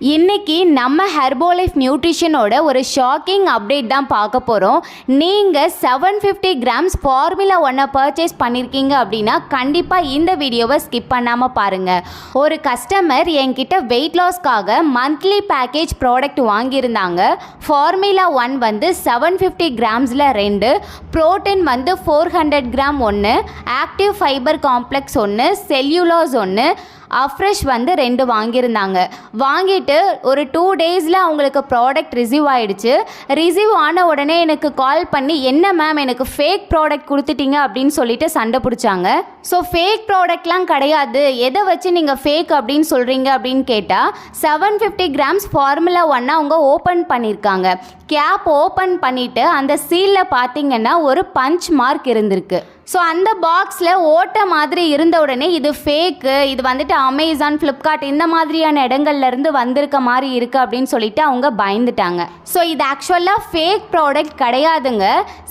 இன்னைக்கு நம்ம ஹெர்போலைஃப் நியூட்ரிஷனோட ஒரு ஷாக்கிங் அப்டேட் தான் பார்க்க போகிறோம். நீங்கள் 750 கிராம்ஸ் ஃபார்முலா 1 பர்ச்சேஸ் பண்ணியிருக்கீங்க அப்படின்னா கண்டிப்பாக இந்த வீடியோவை ஸ்கிப் பண்ணாமல் பாருங்கள். ஒரு கஸ்டமர் என்கிட்ட வெயிட் லாஸ்க்காக மந்த்லி பேக்கேஜ் ப்ராடக்ட் வாங்கியிருந்தாங்க. ஃபார்முலா 1 வந்து 750 கிராம்ஸில் 2, ப்ரோட்டீன் வந்து 400 gram 1, active fibre complex 1, cellulose 1, Afresh வந்து 2 வாங்கியிருந்தாங்க. வாங்கிட்டு ஒரு 2 டேஸில் அவங்களுக்கு ப்ராடக்ட் ரிசீவ் ஆகிடுச்சு. ரிசீவ் ஆன உடனே எனக்கு கால் பண்ணி, என்ன மேம் எனக்கு ஃபேக் ப்ராடக்ட் கொடுத்துட்டீங்க அப்படின்னு சொல்லிட்டு சண்டை பிடிச்சாங்க. ஸோ ஃபேக் ப்ராடக்ட்லாம் கிடையாது, எதை வச்சு நீங்கள் ஃபேக் அப்படின்னு சொல்கிறீங்க அப்படின்னு கேட்டால் 750 கிராம்ஸ் ஃபார்முலா 1 அவங்க ஓப்பன் பண்ணியிருக்காங்க. கேப் ஓப்பன் பண்ணிவிட்டு அந்த சீலில் பார்த்தீங்கன்னா ஒரு பஞ்ச் மார்க் இருந்திருக்கு. ஸோ அந்த பாக்ஸில் ஓட்ட மாதிரி இருந்த உடனே இது ஃபேக்கு, இது வந்துட்டு அமேசான், ஃப்ளிப்கார்ட் இந்த மாதிரியான இடங்கள்லேருந்து வந்திருக்க மாதிரி இருக்குது அப்படின்னு சொல்லிட்டு அவங்க பயந்துட்டாங்க. ஸோ இது ஆக்சுவலாக ஃபேக் ப்ராடக்ட் கிடையாதுங்க.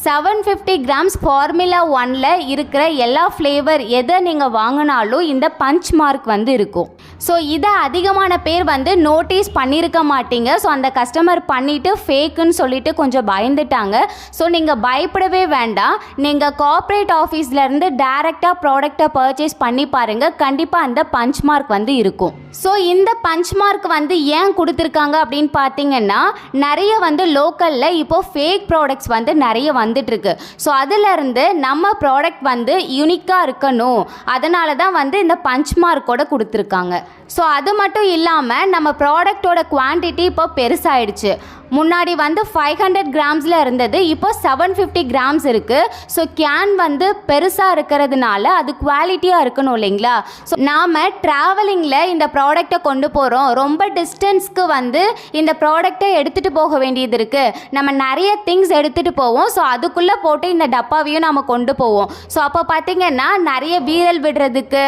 750 கிராம்ஸ் ஃபார்முலா 1ல் இருக்கிற எல்லா ஃப்ளேவர் எதை நீங்கள் வாங்கினாலும் இந்த பஞ்ச் மார்க் வந்து இருக்கும். ஸோ இதை அதிகமான பேர் வந்து நோட்டீஸ் பண்ணியிருக்க மாட்டீங்க. ஸோ அந்த கஸ்டமர் பண்ணிவிட்டு ஃபேக்குன்னு சொல்லிட்டு கொஞ்சம் பயந்துட்டாங்க. ஸோ நீங்கள் பயப்படவே வேண்டாம். நீங்கள் கார்ப்பரேட் ஆஃபீஸ்லேருந்து டைரெக்டாக ப்ராடக்டை பர்ச்சேஸ் பண்ணி பாருங்கள், கண்டிப்பாக அந்த பஞ்ச் மார்க் வந்து இருக்கும். ஸோ இந்த பஞ்ச் மார்க் வந்து ஏன் கொடுத்துருக்காங்க அப்படின்னு பார்த்தீங்கன்னா, நிறைய வந்து லோக்கலில் இப்போது ஃபேக் ப்ராடக்ட்ஸ் வந்து நிறைய வந்துட்டுருக்கு. ஸோ அதிலேருந்து நம்ம ப்ராடக்ட் வந்து யூனிக்காக இருக்கணும், அதனால தான் வந்து இந்த பஞ்ச் மார்க்கோட கொடுத்துருக்காங்க. ஸோ அது மட்டும் இல்லாமல் நம்ம ப்ராடக்டோட குவான்டிட்டி இப்போ பெருசாகிடுச்சு. முன்னாடி வந்து 500 கிராம்ஸில் இருந்தது, இப்போ 750 கிராம்ஸ் இருக்குது. ஸோ கேன் வந்து பெருசாக இருக்கிறதுனால அது குவாலிட்டியாக இருக்கணும் இல்லைங்களா. ஸோ நாம் ட்ராவலிங்கில் இந்த ப்ராடக்டை கொண்டு போகிறோம், ரொம்ப டிஸ்டன்ஸ்க்கு வந்து இந்த ப்ராடக்டை எடுத்துகிட்டு போக வேண்டியது இருக்குது. நம்ம நிறைய திங்ஸ் எடுத்துகிட்டு போவோம். ஸோ அதுக்குள்ளே போட்டு இந்த டப்பாவையும் நம்ம கொண்டு போவோம். ஸோ அப்போ பார்த்திங்கன்னா நிறைய வீரல் விடுறதுக்கு,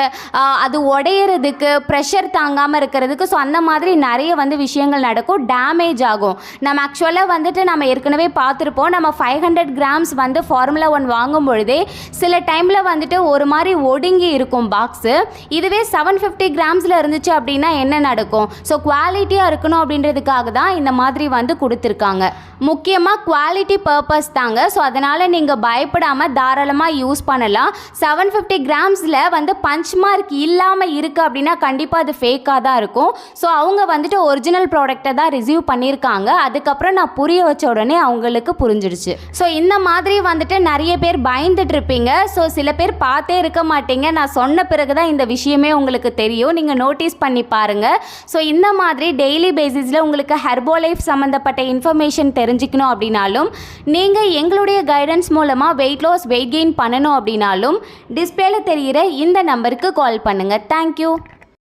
அது உடையிறதுக்கு, ப்ரெஷர் தாங்காமல் இருக்கிறதுக்கு, ஸோ அந்த மாதிரி நிறைய வந்து விஷயங்கள் நடக்கும், டேமேஜ் ஆகும். நம்ம ஆக்சுவலாக வந்துட்டு நம்ம ஏற்கனவே பார்த்துருப்போம், நம்ம 500 கிராம்ஸ் வந்து ஃபார்முலா 1 வாங்கும் பொழுதே சில டைமில் வந்துட்டு ஒரு மாதிரி ஒடுங்கி இருக்கும் பாக்ஸு. இதுவே 750 கிராம்ஸில் இருந்துச்சு அப்படின்னா என்ன நடக்கும்? ஸோ குவாலிட்டியாக இருக்கணும் அப்படின்றதுக்காக தான் இந்த மாதிரி வந்து கொடுத்துருக்காங்க. முக்கியமாக குவாலிட்டி பர்பஸ் தாங்க. ஸோ அதனால் நீங்கள் பயப்படாமல் தாராளமாக யூஸ் பண்ணலாம். 750 கிராம்ஸில் வந்து பஞ்ச் மார்க் இல்லாமல் இருக்குது அப்படின்னா கண்டிப்பாக அது ஃபேக்காக தான் இருக்கும். ஸோ அவங்க வந்துட்டு ஒரிஜினல் ப்ராடக்டை தான் ரிசீவ் பண்ணியிருக்காங்க. அதுக்கப்புறம் நான் புரிய வச்ச உடனே அவங்களுக்கு புரிஞ்சிடுச்சு. ஸோ இந்த மாதிரி வந்துட்டு நிறைய பேர் பயந்துட்டு இருப்பீங்க. ஸோ சில பேர் பார்த்தே இருக்க மாட்டீங்க. நான் சொன்ன பிறகு தான் இந்த விஷயமே உங்களுக்கு தெரியும். நீங்கள் நோட்டீஸ் பண்ணி பாருங்கள். ஸோ இந்த மாதிரி டெய்லி பேசிஸில் உங்களுக்கு ஹெர்போலைஃப் சம்மந்தப்பட்ட இன்ஃபர்மேஷன் தெரிஞ்சுக்கணும் அப்படின்னாலும், நீங்கள் எங்களுடைய கைடன்ஸ் மூலமாக வெயிட் லாஸ், வெயிட் கெயின் பண்ணணும் அப்படின்னாலும் டிஸ்பிளேல தெரிகிற இந்த நம்பருக்கு கால் பண்ணுங்கள். தேங்க்யூ.